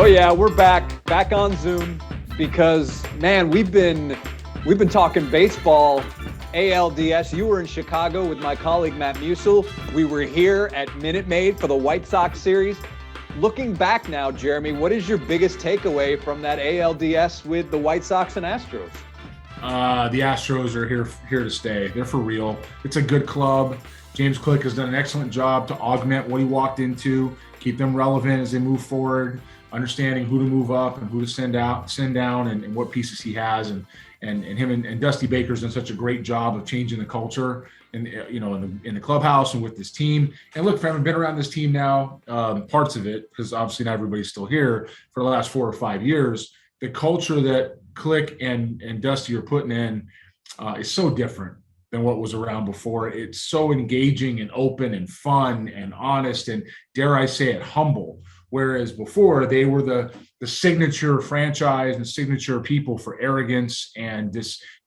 Oh yeah, we're back on Zoom because man, we've been talking baseball, ALDS. You were in Chicago with my colleague Matt Muncy. We were here at Minute Maid for the White Sox series. Looking back now, Jeremy, what is your biggest takeaway from that ALDS with the White Sox and Astros? The Astros are here to stay. They're for real. It's a good club. James Click has done an excellent job to augment what he walked into, keep them relevant as they move forward, understanding who to move up and who to send down and what pieces he has. And him and Dusty Baker's done such a great job of changing the culture in the clubhouse and with this team. And look, for having been around this team now, parts of it, because obviously not everybody's still here, for the last 4 or 5 years, the culture that Click and Dusty are putting in is so different than what was around before. It's so engaging and open and fun and honest and, dare I say it, humble. Whereas before they were the signature franchise and signature people for arrogance and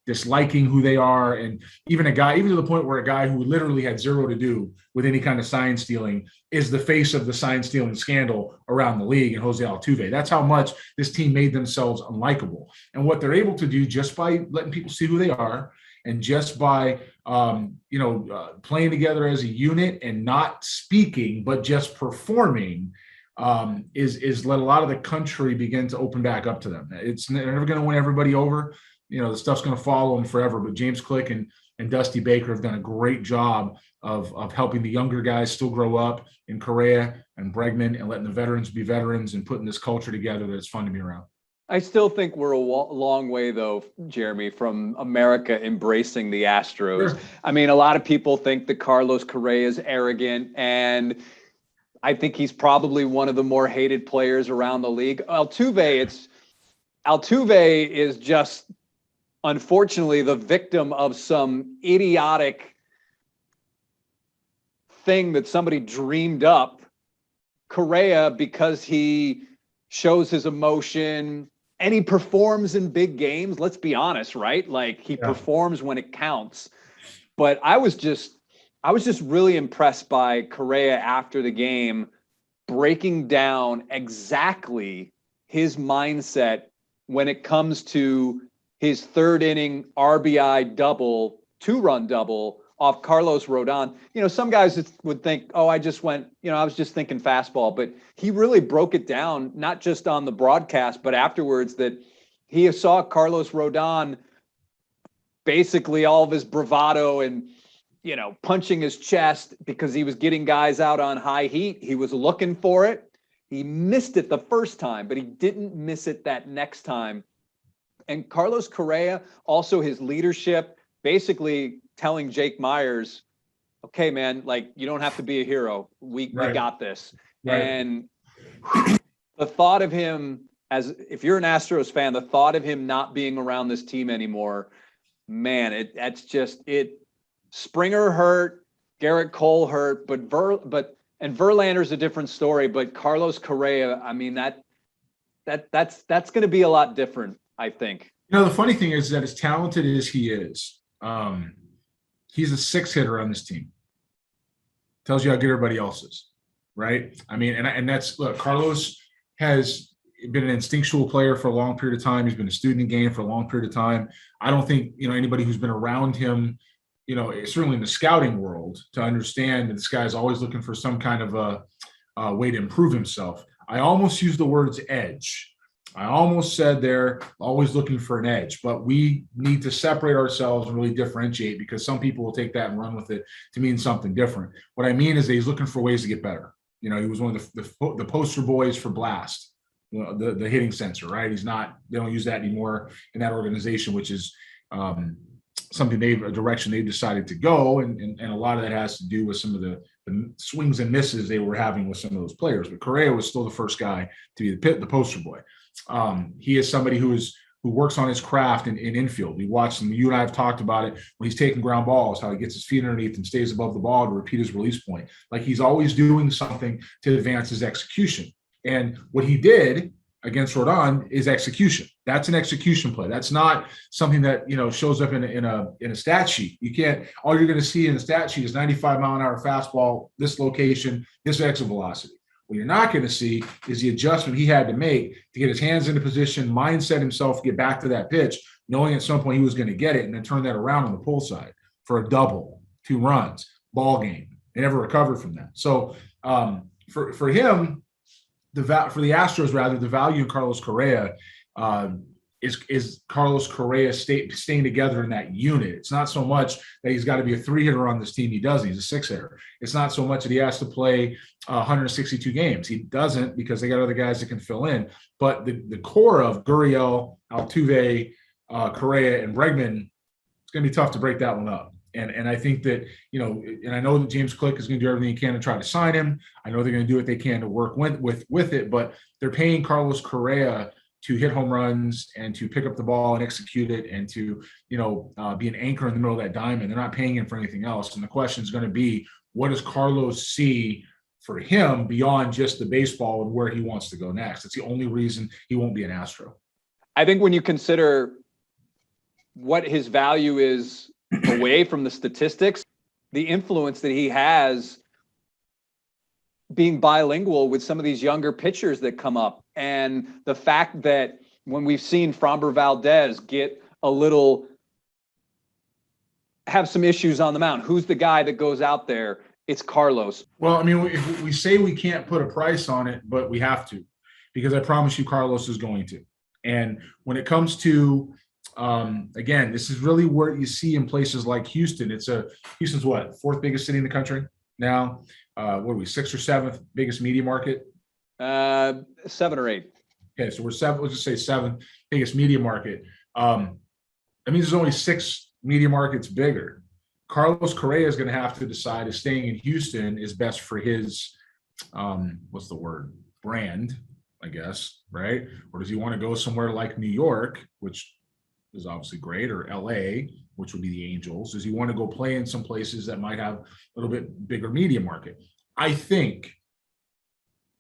disliking who they are. And even to the point where a guy who literally had zero to do with any kind of sign stealing is the face of the sign stealing scandal around the league, and Jose Altuve. That's how much this team made themselves unlikable. And what they're able to do just by letting people see who they are, and just by playing together as a unit and not speaking but just performing, is let a lot of the country begin to open back up to them. It's never going to win everybody over. The stuff's going to follow them forever. But James Click and Dusty Baker have done a great job of helping the younger guys still grow up in Correa and Bregman, and letting the veterans be veterans and putting this culture together that's fun to be around. I still think we're a long way, though, Jeremy, from America embracing the Astros. Sure. I mean, a lot of people think that Carlos Correa is arrogant, and I think he's probably one of the more hated players around the league. Altuve is just, unfortunately, the victim of some idiotic thing that somebody dreamed up. Correa, because he shows his emotion and he performs in big games. Let's be honest, right? Like he performs when it counts. But I was just really impressed by Correa after the game, breaking down exactly his mindset when it comes to his third inning RBI double, 2-run double off Carlos Rodon. Some guys would think, oh, I was just thinking fastball, but he really broke it down, not just on the broadcast, but afterwards, that he saw Carlos Rodon, basically all of his bravado and, punching his chest because he was getting guys out on high heat. He was looking for it. He missed it the first time, but he didn't miss it that next time. And Carlos Correa, also his leadership, basically telling Jake Myers, okay, man, like, you don't have to be a hero. We got this. Right. And the thought of him, if you're an Astros fan, the thought of him not being around this team anymore, man, Springer hurt, Garrett Cole hurt, but Verlander's a different story. But Carlos Correa, I mean, that's going to be a lot different, I think. The funny thing is that as talented as he is, he's a 6-hitter on this team. Tells you how good everybody else is, right? I mean, and that's, look, Carlos has been an instinctual player for a long period of time. He's been a student in the game for a long period of time. I don't think, anybody who's been around him, certainly in the scouting world, to understand that this guy's always looking for some kind of a way to improve himself. I almost used the words edge. I almost said they're always looking for an edge, but we need to separate ourselves and really differentiate, because some people will take that and run with it to mean something different. What I mean is that he's looking for ways to get better. He was one of the poster boys for Blast, the hitting sensor, right? They don't use that anymore in that organization, which is a direction they've decided to go. And a lot of that has to do with some of the swings and misses they were having with some of those players. But Correa was still the first guy to be the poster boy. He is somebody who works on his craft in infield. We watched him. You and I have talked about it when he's taking ground balls, how he gets his feet underneath and stays above the ball to repeat his release point. Like, he's always doing something to advance his execution. And what he did against Rodon is execution. That's an execution play. That's not something that, shows up in a stat sheet. You can't, all you're going to see in the stat sheet is 95 mile an hour fastball, this location, this exit velocity. What you're not going to see is the adjustment he had to make to get his hands into position, mindset himself, get back to that pitch, knowing at some point he was going to get it, and then turn that around on the pull side for a double, 2 runs, ball game. They never recovered from that. So for him, for the Astros, rather, the value in Carlos Correa is Carlos Correa staying together in that unit. It's not so much that he's got to be a 3-hitter on this team. He doesn't. He's a 6-hitter. It's not so much that he has to play 162 games. He doesn't, because they got other guys that can fill in. But the core of Gurriel, Altuve, Correa, and Bregman, it's going to be tough to break that one up. And I think that, and I know that James Click is going to do everything he can to try to sign him. I know they're going to do what they can to work with it, but they're paying Carlos Correa to hit home runs and to pick up the ball and execute it and to, be an anchor in the middle of that diamond. They're not paying him for anything else. And the question is going to be, what does Carlos see for him beyond just the baseball and where he wants to go next? That's the only reason he won't be an Astro. I think when you consider what his value is away from the statistics, the influence that he has being bilingual with some of these younger pitchers that come up, and the fact that when we've seen Framber Valdez have some issues on the mound, who's the guy that goes out there? It's Carlos. Well, I mean, we say we can't put a price on it, but we have to, because I promise you Carlos is going to. And when it comes to again, this is really where you see in places like Houston. Houston's what, 4th biggest city in the country now? What are we, 6th or 7th biggest media market? 7 or 8. Okay, so we're 7. Let's just say 7th biggest media market. That means there's only 6 media markets bigger. Carlos Correa is going to have to decide if staying in Houston is best for his brand, I guess, right? Or does he want to go somewhere like New York, which is obviously great, or LA, which would be the Angels? Does he want to go play in some places that might have a little bit bigger media market? I think,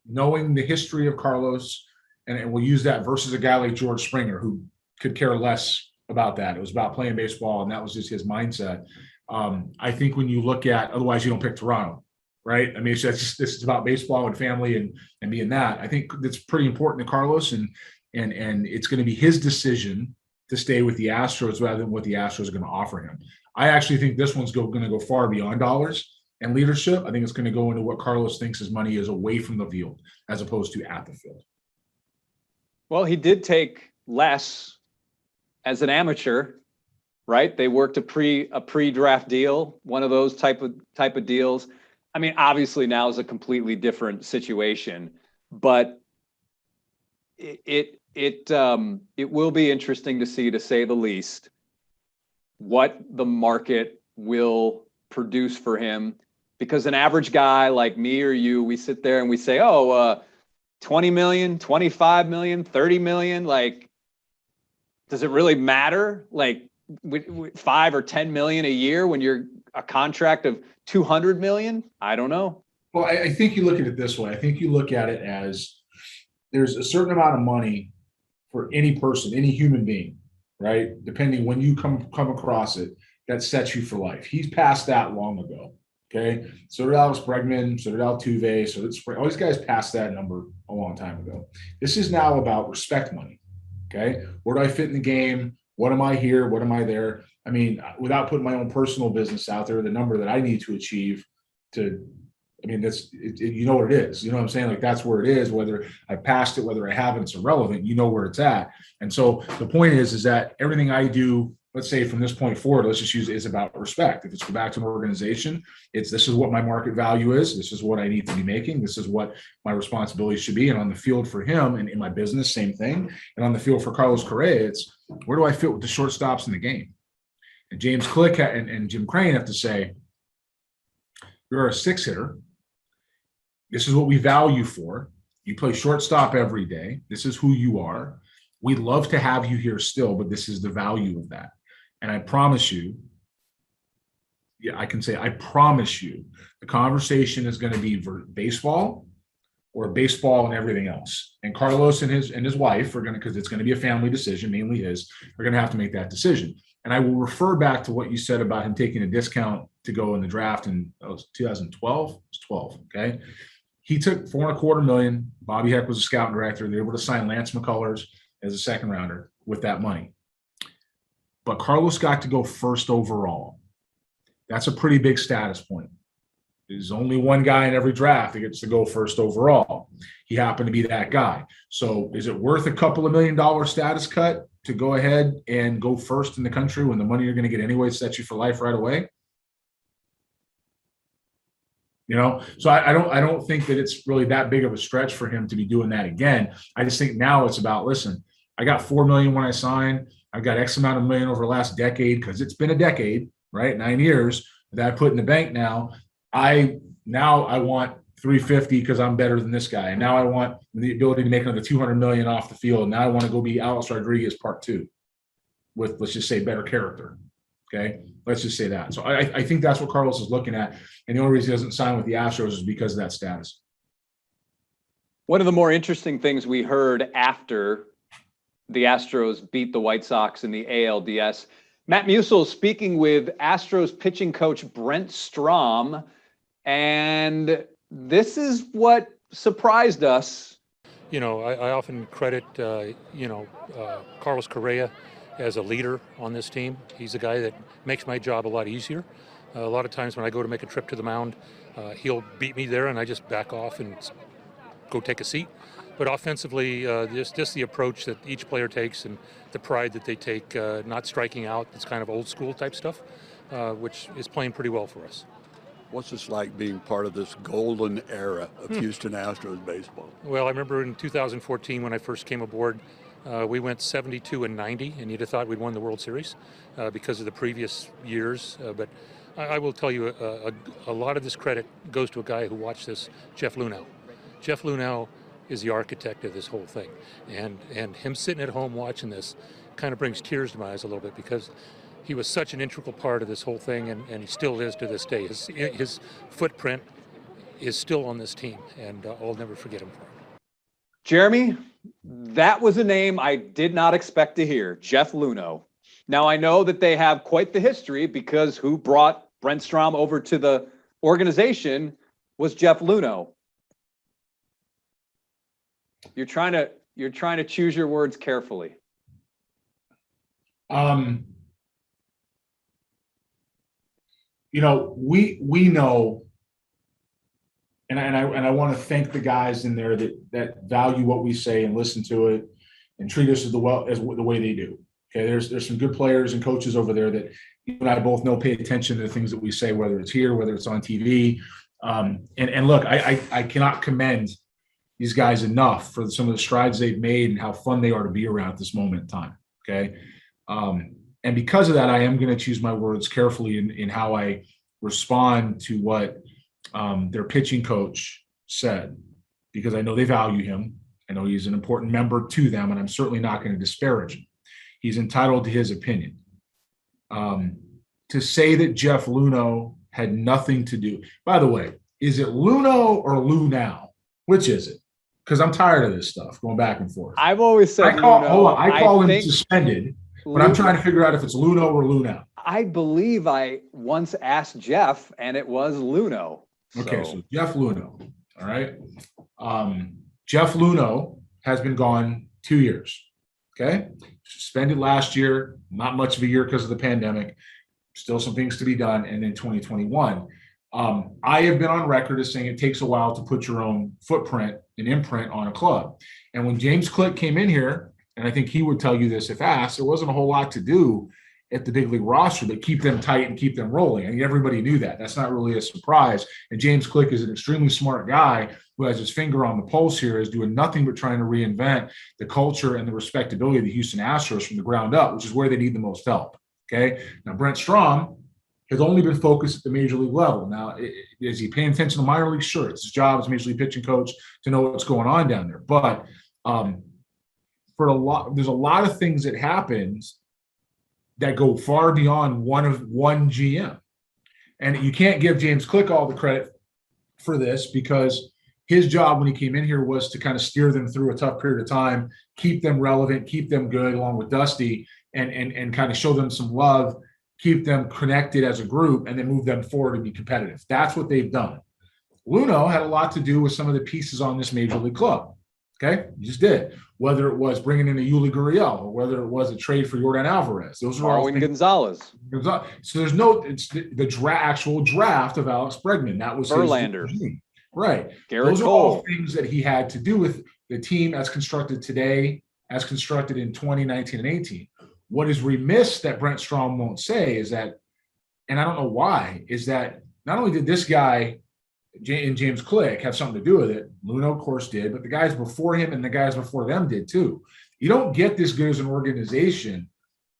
knowing the history of Carlos, and we'll use that versus a guy like George Springer, who could care less about that. It was about playing baseball, and that was just his mindset. I think when you look at, otherwise you don't pick Toronto, right? I mean, this is about baseball and family and being that. I think that's pretty important to Carlos, and it's going to be his decision to stay with the Astros rather than what the Astros are going to offer him. I actually think this one's going to go far beyond dollars and leadership. I think it's going to go into what Carlos thinks his money is away from the field as opposed to at the field. Well, he did take less as an amateur, right? They worked a pre-draft deal, one of those type of deals. I mean, obviously now is a completely different situation, but it will be interesting to see, to say the least, what the market will produce for him, because an average guy like me or you, we sit there and we say, 20 million, 25 million, 30 million, like, does it really matter? Like, 5 or 10 million a year when you're a contract of 200 million? I don't know. Well, I think you look at it this way. I think you look at it as there's a certain amount of money for any person, any human being, right? Depending when you come across it, that sets you for life. He's passed that long ago. Okay. So did Alex Bregman, so did Altuve, so did Spring. All these guys passed that number a long time ago. This is now about respect money. Okay. Where do I fit in the game? What am I here? What am I there? I mean, without putting my own personal business out there, the number that I need to achieve that's you know what it is. You know what I'm saying? Like, that's where it is. Whether I passed it, whether I haven't, it's irrelevant. You know where it's at. And so the point is that everything I do, let's say from this point forward, let's just use it, is about respect. If it's go back to an organization, this is what my market value is. This is what I need to be making. This is what my responsibility should be. And on the field for him, and in my business, same thing. And on the field for Carlos Correa, it's where do I fit with the shortstops in the game? And James Click and Jim Crane have to say, you're a 6-hitter. This is what we value for. You play shortstop every day. This is who you are. We'd love to have you here still, but this is the value of that. And I promise you, I promise you, the conversation is going to be baseball or baseball and everything else. And Carlos and his wife are going to, because it's going to be a family decision, mainly his, are going to have to make that decision. And I will refer back to what you said about him taking a discount to go in the draft in 2012. It was 12. Okay. he took $4.25 million. Bobby Heck was a scout director. They were able to sign Lance McCullers as a second rounder with that money. But Carlos got to go first overall. That's a pretty big status point. There's only one guy in every draft that gets to go first overall. He happened to be that guy. So is it worth a couple of $1 million status cut to go ahead and go first in the country when the money you're going to get anyway sets you for life right away? So I don't think that it's really that big of a stretch for him to be doing that again. I just think now it's about, listen, I got $4 million when I signed. I've got X amount of million over the last decade, because it's been a decade, right? 9 years that I put in the bank now. I want 350 because I'm better than this guy. And now I want the ability to make another 200 million off the field. Now I want to go be Alex Rodriguez part 2 with, let's just say, better character. Okay. Let's just say that. So I think that's what Carlos is looking at. And the only reason he doesn't sign with the Astros is because of that status. One of the more interesting things we heard after the Astros beat the White Sox in the ALDS, Matt Muncy speaking with Astros pitching coach Brent Strom, and this is what surprised us. I often credit, Carlos Correa as a leader on this team. He's a guy that makes my job a lot easier. A lot of times when I go to make a trip to the mound, he'll beat me there and I just back off and go take a seat. But offensively, just the approach that each player takes and the pride that they take, not striking out, it's kind of old school type stuff, which is playing pretty well for us. What's this like being part of this golden era of Houston Astros baseball? Well, I remember in 2014 when I first came aboard, we went 72-90, and you'd have thought we'd won the World Series because of the previous years. But I will tell you, a lot of this credit goes to a guy who watched this, Jeff Luhnow. Jeff Luhnow is the architect of this whole thing. And him sitting at home watching this kind of brings tears to my eyes a little bit, because he was such an integral part of this whole thing, and he still is to this day. His footprint is still on this team, and I'll never forget him for it. Jeremy, that was a name I did not expect to hear, Jeff Luhnow. Now, I know that they have quite the history, because who brought Brent Strom over to the organization was Jeff Luhnow. You're trying to choose your words carefully. We know, and I want to thank the guys in there that value what we say and listen to it and treat us as the way they do. Okay, there's some good players and coaches over there that you and I both know pay attention to the things that we say, whether it's here, whether it's on TV. And look, I cannot commend these guys enough for some of the strides they've made and how fun they are to be around at this moment in time. Okay. And because of that, I am going to choose my words carefully in how I respond to what their pitching coach said, because I know they value him. I know he's an important member to them, and I'm certainly not going to disparage him. He's entitled to his opinion. To say that Jeff Luhnow had nothing to do. By the way, is it Luhnow or Luhnow? Which is it? Because I'm tired of this stuff going back and forth. I've always said I call him suspended, but I'm trying to figure out if it's Luhnow or Luhnow. I believe I once asked Jeff, and it was Luhnow. Okay, so Jeff Luhnow. All right. Jeff Luhnow has been gone 2 years. Okay. Suspended last year, not much of a year because of the pandemic. Still some things to be done. And in 2021, I have been on record as saying it takes a while to put your own footprint and imprint on a club. And when James Click came in here, and I think he would tell you this if asked, there wasn't a whole lot to do at the big league roster, but keep them tight and keep them rolling. I mean, everybody knew that. That's not really a surprise. And James Click is an extremely smart guy who has his finger on the pulse here, is doing nothing but trying to reinvent the culture and the respectability of the Houston Astros from the ground up, which is where they need the most help. Okay. Now, Brent Strom has only been focused at the major league level. Now, is he paying attention to minor league? Sure. It's his job as a major league pitching coach to know what's going on down there. But there's a lot of things that happens that go far beyond one GM. And you can't give James Click all the credit for this, because his job when he came in here was to kind of steer them through a tough period of time, keep them relevant, keep them good along with Dusty, and kind of show them some love, keep them connected as a group, and then move them forward to be competitive. That's what they've done. Luhnow had a lot to do with some of the pieces on this major league club. Okay, he just did. Whether it was bringing in a Yuli Gurriel or whether it was a trade for Yordan Alvarez, those are all Gonzalez. So there's it's the actual draft of Alex Bregman. That was Verlander, right? Garrett those are Cole. all things that he had to do with the team as constructed today, as constructed in 2019 and 18. What is remiss that Brent Strom won't say is that, and I don't know why, is that not only did this guy and James Click have something to do with it, Luhnow, of course, did, but the guys before him and the guys before them did too. You don't get this good as an organization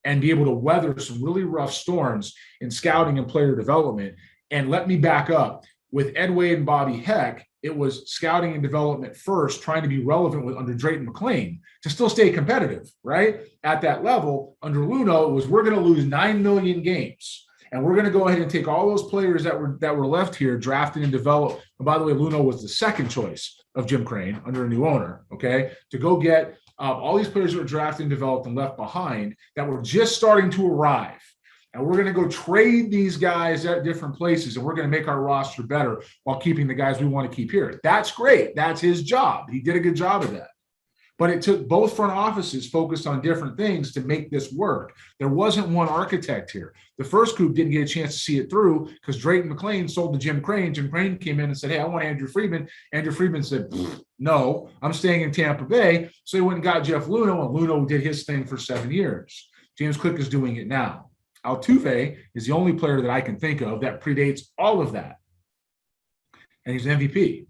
and be able to weather some really rough storms in scouting and player development. And let me back up. With Ed Wade and Bobby Heck, it was scouting and development first, trying to be relevant under Drayton McClain to still stay competitive, right? At that level, under Luhnow, it was we're going to lose 9 million games. And we're going to go ahead and take all those players that were left here, drafted and developed. And by the way, Luhnow was the second choice of Jim Crane under a new owner, okay, to go get all these players that were drafted and developed and left behind that were just starting to arrive. And we're going to go trade these guys at different places, and we're going to make our roster better while keeping the guys we want to keep here. That's great. That's his job. He did a good job of that. But it took both front offices focused on different things to make this work. There wasn't one architect here. The first group didn't get a chance to see it through because Drayton McClain sold to Jim Crane. Jim Crane came in and said, hey, I want Andrew Friedman. Andrew Friedman said, no, I'm staying in Tampa Bay. So he went and got Jeff Luhnow, and Luhnow did his thing for 7 years. James Click is doing it now. Altuve is the only player that I can think of that predates all of that. And he's an MVP.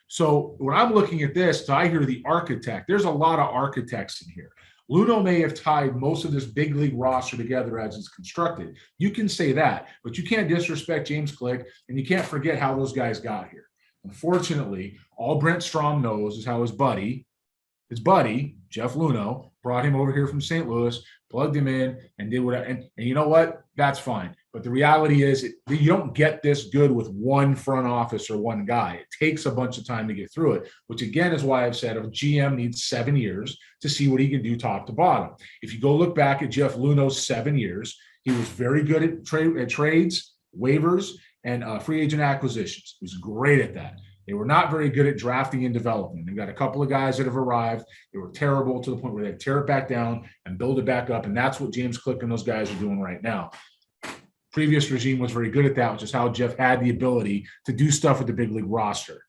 So when I'm looking at this, I hear the architect. There's a lot of architects in here. Luhnow may have tied most of this big league roster together as it's constructed. You can say that, but you can't disrespect James Click, and you can't forget how those guys got here. Unfortunately, all Brent Strom knows is how his buddy, Jeff Luhnow, brought him over here from St. Louis, plugged him in, and did what. And you know what? That's fine. But the reality is you don't get this good with one front office or one guy. It takes a bunch of time to get through it, which again is why I've said a GM needs 7 years to see what he can do top to bottom. If you go look back at Jeff Luhnow's 7 years, he was very good at trades, waivers, and free agent acquisitions. He was great at that. They were not very good at drafting and development. They've got a couple of guys that have arrived. They were terrible to the point where they had to tear it back down and build it back up. And that's what James Click and those guys are doing right now. Previous regime was very good at that, which is how Jeff had the ability to do stuff with the big league roster.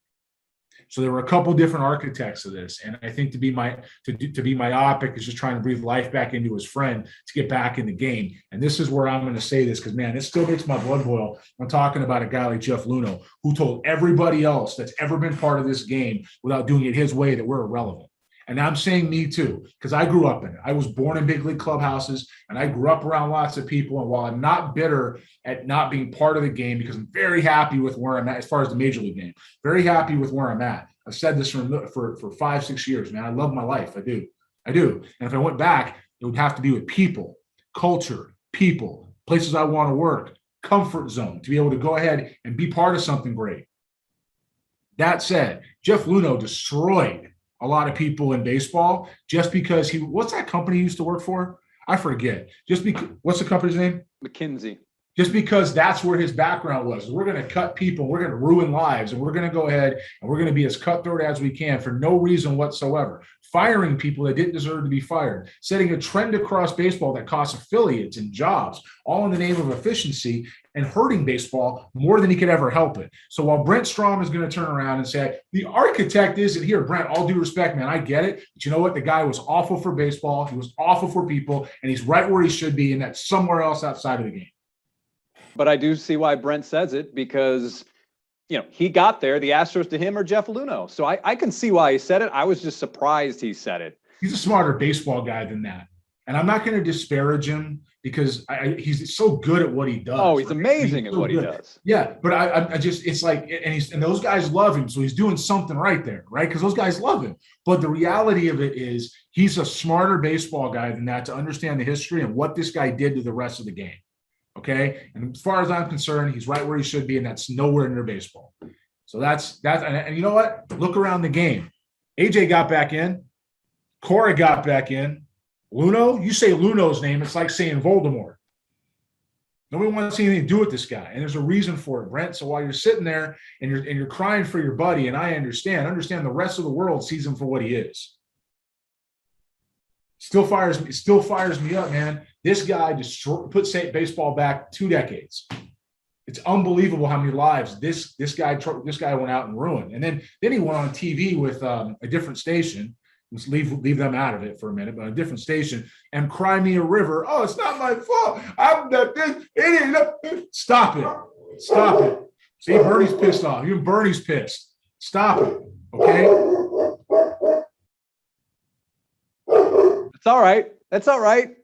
So there were a couple different architects of this, and I think to be myopic is just trying to breathe life back into his friend to get back in the game. And this is where I'm going to say this because, man, it still makes my blood boil. I'm talking about a guy like Jeff Luhnow who told everybody else that's ever been part of this game without doing it his way that we're irrelevant. And I'm saying me too, because I grew up in it. I was born in big league clubhouses, and I grew up around lots of people. And while I'm not bitter at not being part of the game, because I'm very happy with where I'm at as far as the major league game, very happy with where I'm at. I've said this for 5-6 years, man. I love my life. I do. And if I went back, it would have to be with people, culture, people, places I want to work, comfort zone, to be able to go ahead and be part of something great. That said, Jeff Luhnow destroyed a lot of people in baseball just because what's that company he used to work for? I forget. What's the company's name? McKinsey. Just because that's where his background was. We're going to cut people, we're going to ruin lives, and we're going to go ahead and we're going to be as cutthroat as we can for no reason whatsoever. Firing people that didn't deserve to be fired, setting a trend across baseball that costs affiliates and jobs, all in the name of efficiency, and hurting baseball more than he could ever help it. So while Brent Strom is going to turn around and say, the architect isn't here, Brent, all due respect, man, I get it. But you know what? The guy was awful for baseball. He was awful for people, and he's right where he should be, and that's somewhere else outside of the game. But I do see why Brent says it because, he got there. The Astros to him or Jeff Luhnow. So I can see why he said it. I was just surprised he said it. He's a smarter baseball guy than that. And I'm not going to disparage him because he's so good at what he does. Oh, he's amazing at what he does. Yeah, but I just, it's like, and those guys love him. So he's doing something right there, right? Because those guys love him. But the reality of it is he's a smarter baseball guy than that to understand the history and what this guy did to the rest of the game. Okay. And as far as I'm concerned, he's right where he should be, and that's nowhere near baseball. So that's and you know what? Look around the game. AJ got back in. Correa got back in. Luhnow, you say Luhnow's name, it's like saying Voldemort. Nobody wants anything to do with this guy, and there's a reason for it, Brent. So while you're sitting there and you're crying for your buddy, and I understand the rest of the world sees him for what he is. Still fires me up, man. This guy put baseball back 2 decades. It's unbelievable how many lives this guy went out and ruined. And then he went on TV with a different station. Let's leave them out of it for a minute, but a different station, and cry me a river. Oh, it's not my fault. I'm not this idiot. Stop it. See, Bernie's pissed off. Even Bernie's pissed. Stop it. Okay. It's all right. That's all right.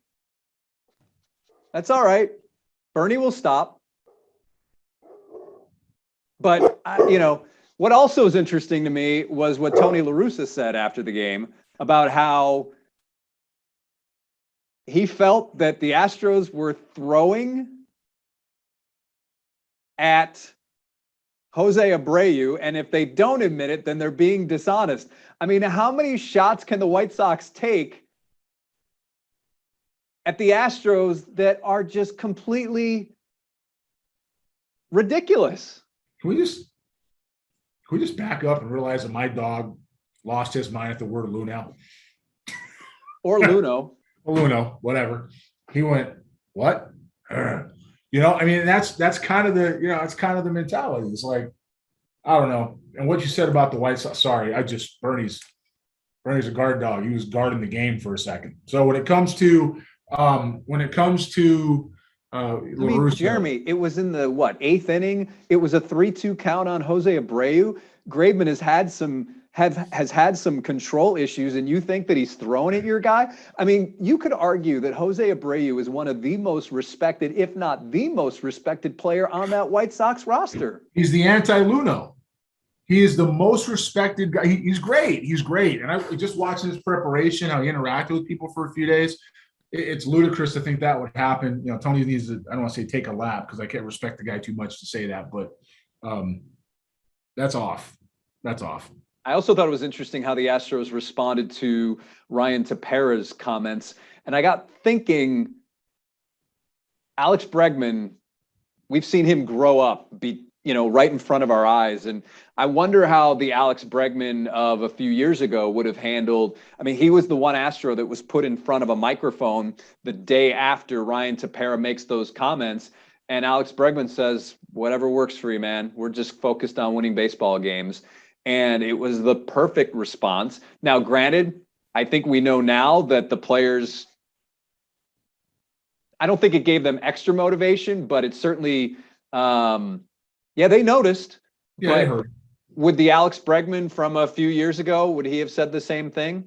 That's all right. Bernie will stop. But, what also is interesting to me was what Tony La Russa said after the game about how he felt that the Astros were throwing at Jose Abreu, and if they don't admit it, then they're being dishonest. I mean, how many shots can the White Sox take at the Astros that are just completely ridiculous? Can we just back up and realize that my dog lost his mind at the word Luhnow? Or Luhnow. Or Luhnow, whatever. He went, what? I mean, that's kind of the mentality. It's like, I don't know. And what you said about the White Sox, sorry, Bernie's a guard dog. He was guarding the game for a second. So when it comes to Jeremy, it was in the 8th inning. It was a 3-2 count on Jose Abreu. Graveman has had some control issues, and you think that he's throwing at your guy? I mean, you could argue that Jose Abreu is one of the most respected, if not the most respected player on that White Sox roster. He's the anti-Luhnow. He is the most respected guy. He's great. He's great. And I just watching his preparation, how he interacted with people for a few days. It's ludicrous to think that would happen. Tony needs to, I don't want to say take a lap because I can't respect the guy too much to say that, but that's off. That's off. I also thought it was interesting how the Astros responded to Ryan Tepera's comments. And I got thinking, Alex Bregman, we've seen him grow up, right in front of our eyes. And I wonder how the Alex Bregman of a few years ago would have handled. I mean, he was the one Astro that was put in front of a microphone the day after Ryan Tepera makes those comments. And Alex Bregman says, whatever works for you, man. We're just focused on winning baseball games. And it was the perfect response. Now, granted, I think we know now that the players, I don't think it gave them extra motivation, but it certainly, they noticed. Yeah, I heard. Would the Alex Bregman from a few years ago, would he have said the same thing?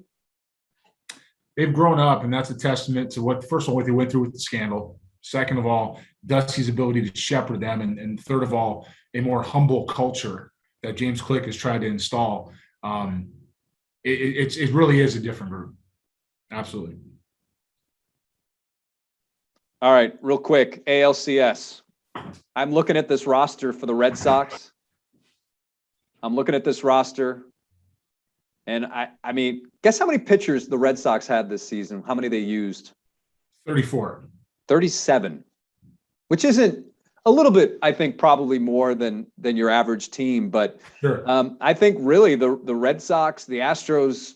They've grown up, and that's a testament to what they went through with the scandal. Second of all, Dusty's ability to shepherd them. And third of all, a more humble culture that James Click has tried to install. It really is a different group. Absolutely. All right, real quick, ALCS. I'm looking at this roster for the Red Sox. I'm looking at this roster, and I mean, guess how many pitchers the Red Sox had this season? How many they used? 34. 37, which isn't a little bit, I think, probably more than your average team. But sure. I think really the Red Sox, the Astros,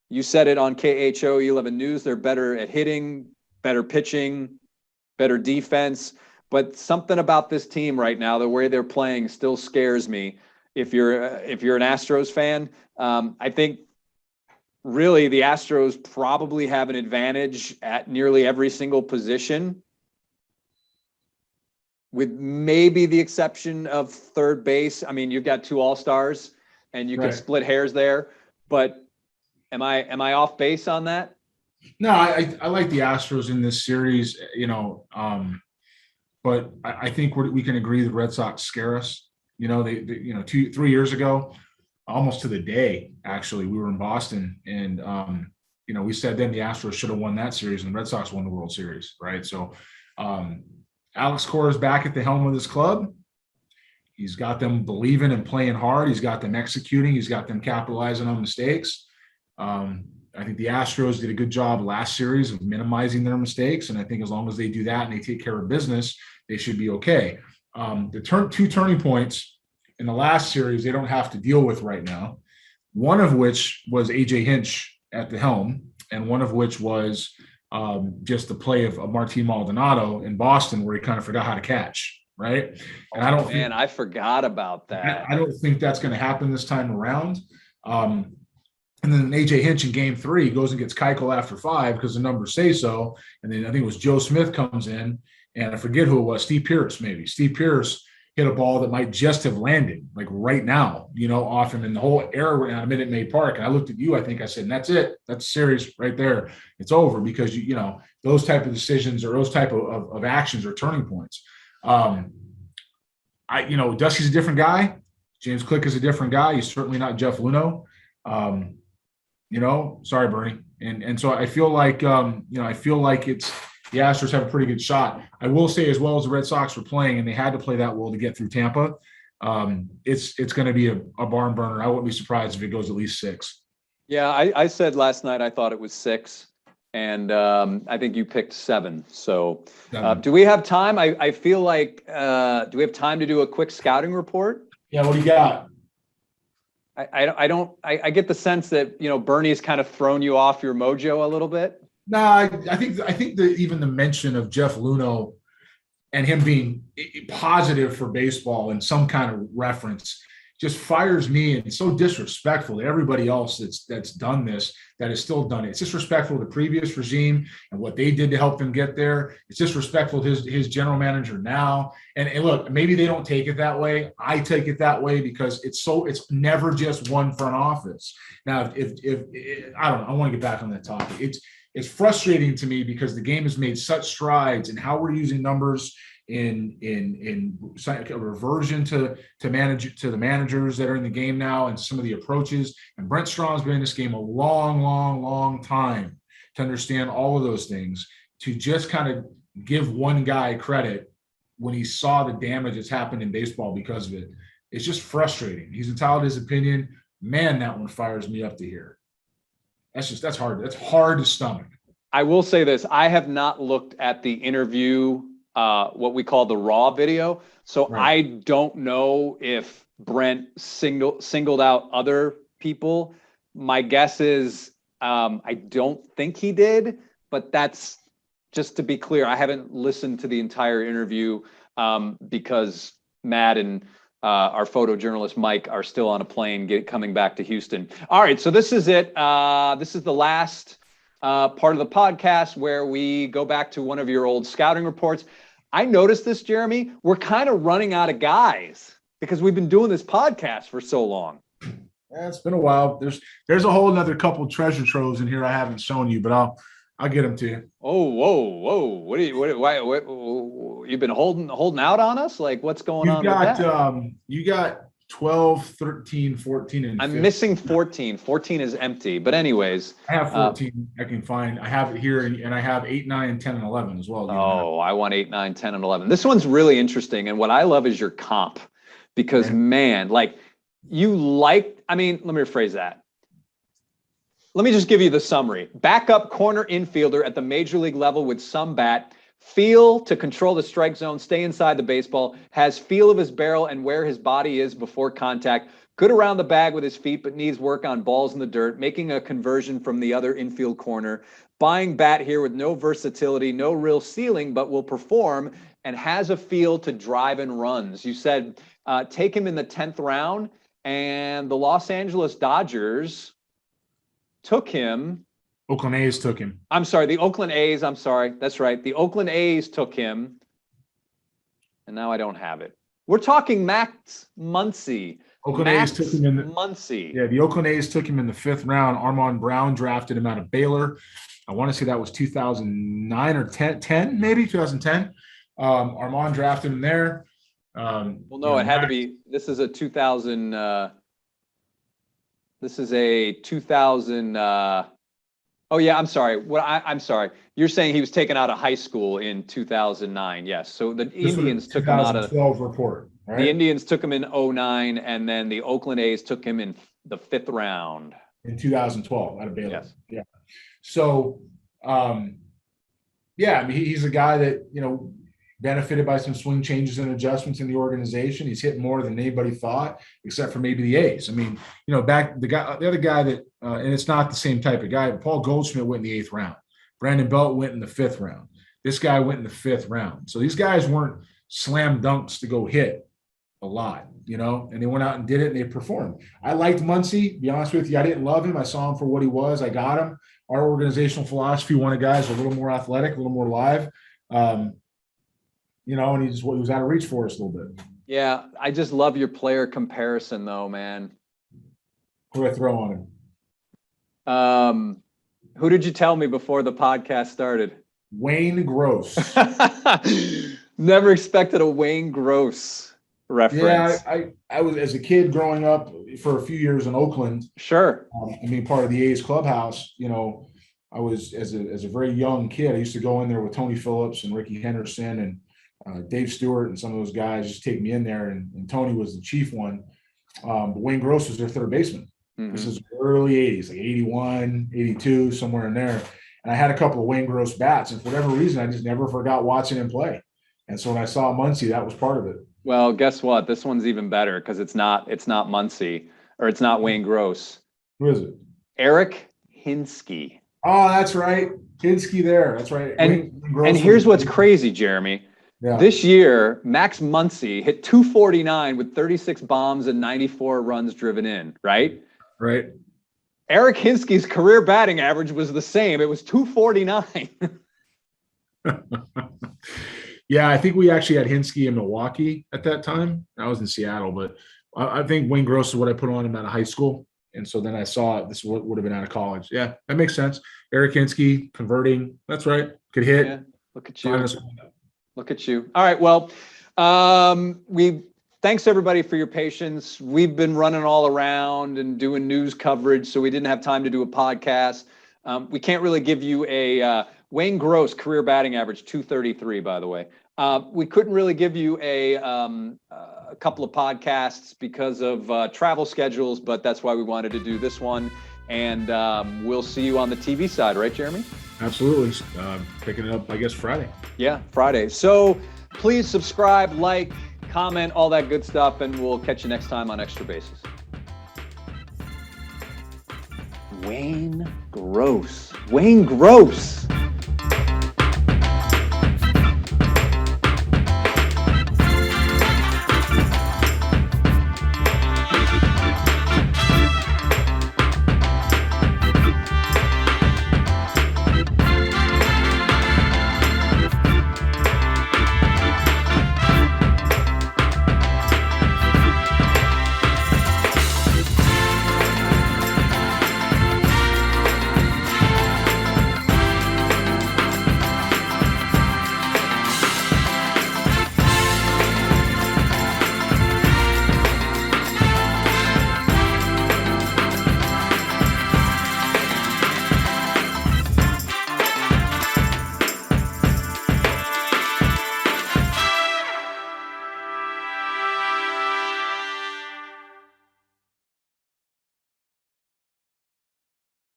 you said it on KHOU 11 News, they're better at hitting, better pitching, better defense. But something about this team right now, the way they're playing, still scares me. If you're an Astros fan, I think really the Astros probably have an advantage at nearly every single position, with maybe the exception of third base. I mean, you've got 2 all-stars, and you could split hairs there. But am I off base on that? No, I like the Astros in this series. But I think we can agree the Red Sox scare us. They 2-3 years ago, almost to the day, actually, we were in Boston, and we said then the Astros should have won that series, and the Red Sox won the World Series, right? So Alex Cora is back at the helm of this club. He's got them believing and playing hard. He's got them executing. He's got them capitalizing on mistakes. I think the Astros did a good job last series of minimizing their mistakes. And I think as long as they do that and they take care of business, they should be okay. The two turning points in the last series, they don't have to deal with right now. One of which was AJ Hinch at the helm, and one of which was just the play of Martin Maldonado in Boston, where he kind of forgot how to catch, right? And I forgot about that. I don't think that's going to happen this time around. And then AJ Hinch in game 3 goes and gets Keuchel after 5 because the numbers say so. And then I think it was Joe Smith comes in, and I forget who it was, Steve Pearce maybe. Steve Pearce hit a ball that might just have landed, like right now, off him, and the whole error went out of Minute Maid Park. And I looked at you, I think I said, and that's it. That's serious right there. It's over, because, those type of decisions or those type of actions are turning points. Dusty's a different guy. James Click is a different guy. He's certainly not Jeff Luhnow. Sorry, Bernie. And so I feel like, it's the Astros have a pretty good shot. I will say, as well as the Red Sox were playing, and they had to play that well to get through Tampa, it's going to be a barn burner. I wouldn't be surprised if it goes at least 6. Yeah, I said last night I thought it was 6, and I think you picked 7. So do we have time? I feel like do we have time to do a quick scouting report? Yeah, what do you got? I get the sense that Bernie's kind of thrown you off your mojo a little bit. No, I think that even the mention of Jeff Luhnow and him being positive for baseball in some kind of reference just fires me, and it's so disrespectful to everybody else that's done this, that has still done it. It's disrespectful to the previous regime and what they did to help them get there. It's disrespectful to his general manager now. And look, maybe they don't take it that way. I take it that way because it's never just one front office. Now, if I don't know, I want to get back on that topic. It's frustrating to me because the game has made such strides in how we're using numbers in a reversion to the managers that are in the game now, and some of the approaches. And Brent Strom's been in this game a long, long, long time to understand all of those things, to just kind of give one guy credit when he saw the damage that's happened in baseball because of it. It's just frustrating. He's entitled to his opinion. Man, that one fires me up to here. That's hard. That's hard to stomach. I will say this. I have not looked at the interview, what we call the raw video. So right. I don't know if Brent singled out other people. My guess is I don't think he did, but that's just to be clear. I haven't listened to the entire interview because Matt and our photojournalist Mike are still on a plane coming back to Houston. All right, so this is it. This is the last part of the podcast where we go back to one of your old scouting reports. I noticed this, Jeremy. We're kind of running out of guys because we've been doing this podcast for so long. Yeah, it's been a while. There's a whole another couple treasure troves in here I haven't shown you, but I'll get them to you. Oh, whoa! What you've been holding out on us? Like, what's going on? You got 12, 13, 14, and 15. I'm missing 14. 14 is empty. But anyways, I have 14. I can find. I have it here, and I have 8, 9, 10, and 11 as well. I want 8, 9, 10, and 11. This one's really interesting, and what I love is your comp, because man, like let me rephrase that. Let me just give you the summary. Backup corner infielder at the major league level with some bat, feel to control the strike zone, stay inside the baseball, has feel of his barrel and where his body is before contact, good around the bag with his feet, but needs work on balls in the dirt, making a conversion from the other infield corner, buying bat here with no versatility, no real ceiling, but will perform and has a feel to drive and runs. You said take him in the 10th round, and the Los Angeles Dodgers took him. Oakland A's took him. I'm sorry, the Oakland A's. I'm sorry. That's right. The Oakland A's took him. And now I don't have it. We're talking Max Muncy. A's took him in the Muncy. Yeah, the Oakland A's took him in the 5th round. Armand Brown drafted him out of Baylor. I want to say that was 2009 or 10 maybe 2010. Armand drafted him there. It had to be. This is a 2000. This is a 2000. Oh yeah, I'm sorry. I'm sorry. You're saying he was taken out of high school in 2009. Yes. So the Indians took him out of 2012 report. Right? The Indians took him in 2009, and then the Oakland A's took him in the 5th round. In 2012 out of Baylor. Yes. Yeah. So, yeah, I mean, he's a guy that, benefited by some swing changes and adjustments in the organization. He's hit more than anybody thought, except for maybe the A's. I mean, the other guy that, and it's not the same type of guy, but Paul Goldschmidt went in the 8th round. Brandon Belt went in the 5th round. This guy went in the 5th round. So these guys weren't slam dunks to go hit a lot, and they went out and did it and they performed. I liked Muncy, to be honest with you. I didn't love him. I saw him for what he was. I got him. Our organizational philosophy wanted guys a little more athletic, a little more live. And he was out of reach for us a little bit. Yeah, I just love your player comparison, though, man. Who did I throw on him? Who did you tell me before the podcast started? Wayne Gross. Never expected a Wayne Gross reference. Yeah, I was, as a kid growing up for a few years in Oakland. Sure. Part of the A's clubhouse. I was as a very young kid. I used to go in there with Tony Phillips and Ricky Henderson and Dave Stewart and some of those guys just take me in there, and Tony was the chief one. But Wayne Gross was their third baseman. Mm-hmm. This is early 80s, like 81, 82, somewhere in there. And I had a couple of Wayne Gross bats, and for whatever reason, I just never forgot watching him play. And so when I saw Muncy, that was part of it. Well, guess what? This one's even better because it's not Muncy, or it's not Wayne Gross. Who is it? Eric Hinske. Oh, that's right. Hinske there. That's right. And here's what's crazy, Jeremy. Yeah. This year, Max Muncy hit 249 with 36 bombs and 94 runs driven in, right? Right. Eric Hinske's career batting average was the same. It was 249. Yeah, I think we actually had Hinske in Milwaukee at that time. I was in Seattle, but I think Wayne Gross is what I put on him out of high school. And so then I saw this would have been out of college. Yeah, that makes sense. Eric Hinske converting. That's right. Could hit. Yeah, look at you. Look at you. All right. Well, thanks everybody for your patience. We've been running all around and doing news coverage, so we didn't have time to do a podcast. We can't really give you a Wayne Gross career batting average 233, by the way. We couldn't really give you a couple of podcasts because of travel schedules, but that's why we wanted to do this one. And we'll see you on the TV side, right, Jeremy? Absolutely. Picking it up, I guess, Friday. Yeah, Friday. So please subscribe, like, comment, all that good stuff, and we'll catch you next time on Extra Bases. Wayne Gross.